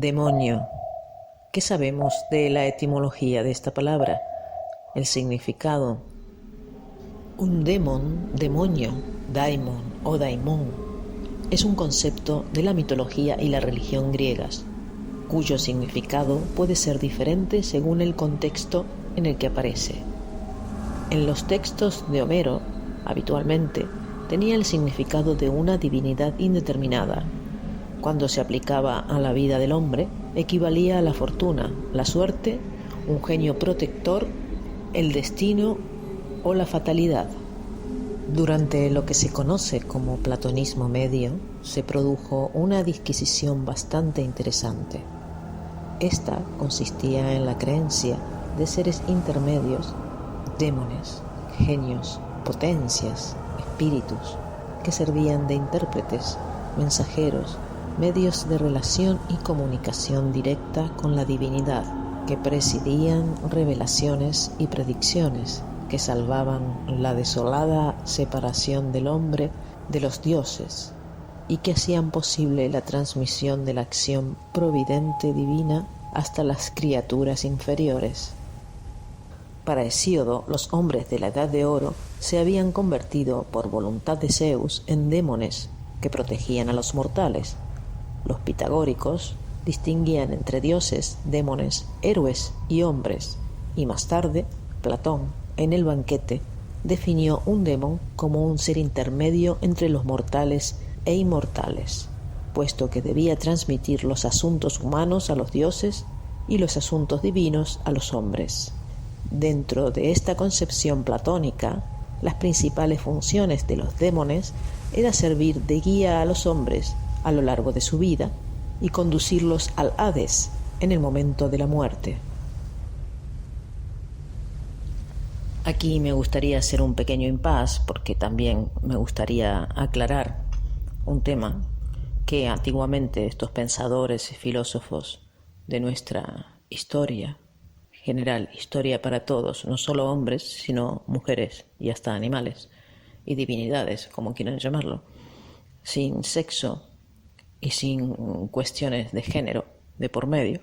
Demonio. ¿Qué sabemos de la etimología de esta palabra? El significado. Un demonio, daimon o daimón, es un concepto de la mitología y la religión griegas, cuyo significado puede ser diferente según el contexto en el que aparece. En los textos de Homero, habitualmente, tenía el significado de una divinidad indeterminada. Cuando se aplicaba a la vida del hombre, equivalía a la fortuna, la suerte, un genio protector, el destino o la fatalidad. Durante lo que se conoce como platonismo medio, se produjo una disquisición bastante interesante. Esta consistía en la creencia de seres intermedios, demones, genios, potencias, espíritus, que servían de intérpretes, mensajeros, medios de relación y comunicación directa con la divinidad, que presidían revelaciones y predicciones, que salvaban la desolada separación del hombre de los dioses y que hacían posible la transmisión de la acción providente divina hasta las criaturas inferiores. Para Hesíodo, los hombres de la Edad de Oro se habían convertido por voluntad de Zeus en demones que protegían a los mortales. Los pitagóricos distinguían entre dioses, demones, héroes y hombres, y más tarde, Platón, en el Banquete, definió un demon como un ser intermedio entre los mortales e inmortales, puesto que debía transmitir los asuntos humanos a los dioses y los asuntos divinos a los hombres. Dentro de esta concepción platónica, las principales funciones de los demones era servir de guía a los hombres a lo largo de su vida y conducirlos al Hades en el momento de la muerte. Aquí me gustaría hacer un pequeño impasse porque también me gustaría aclarar un tema que antiguamente estos pensadores y filósofos de nuestra historia general, historia para todos, no solo hombres, sino mujeres y hasta animales y divinidades, como quieran llamarlo, sin sexo y sin cuestiones de género de por medio,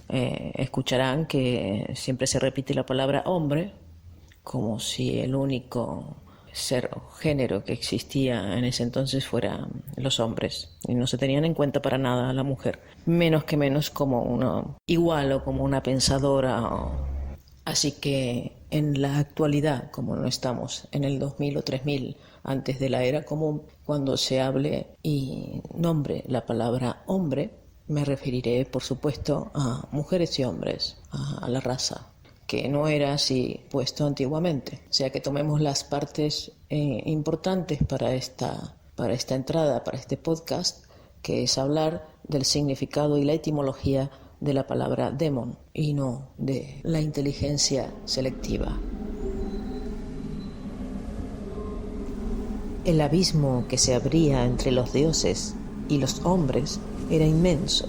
escucharán que siempre se repite la palabra hombre como si el único ser o género que existía en ese entonces fueran los hombres y no se tenían en cuenta para nada a la mujer, menos que menos como una igual o como una pensadora. Así que en la actualidad, como no estamos en el 2000 o 3000 antes de la era común, cuando se hable y nombre la palabra hombre, me referiré por supuesto a mujeres y hombres, a la raza, que no era así puesto antiguamente. O sea que tomemos las partes importantes para esta entrada, para este podcast, que es hablar del significado y la etimología de la palabra demon y no de la inteligencia selectiva. El abismo que se abría entre los dioses y los hombres era inmenso,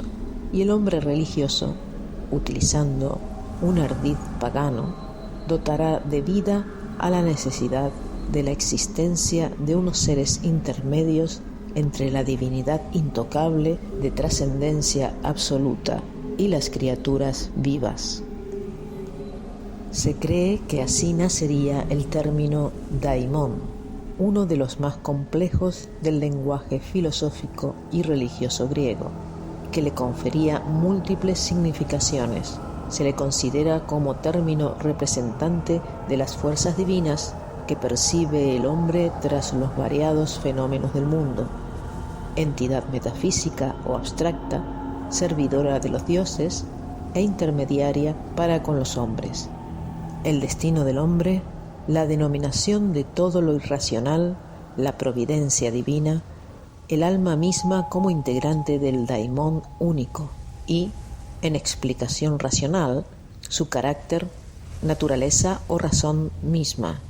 y el hombre religioso, utilizando un ardid pagano, dotará de vida a la necesidad de la existencia de unos seres intermedios entre la divinidad intocable de trascendencia absoluta y las criaturas vivas. Se cree que así nacería el término daimón, uno de los más complejos del lenguaje filosófico y religioso griego, que le confería múltiples significaciones. Se le considera como término representante de las fuerzas divinas que percibe el hombre tras los variados fenómenos del mundo, entidad metafísica o abstracta, servidora de los dioses e intermediaria para con los hombres. El destino del hombre, la denominación de todo lo irracional, la providencia divina, el alma misma como integrante del daimón único y, en explicación racional, su carácter, naturaleza o razón misma,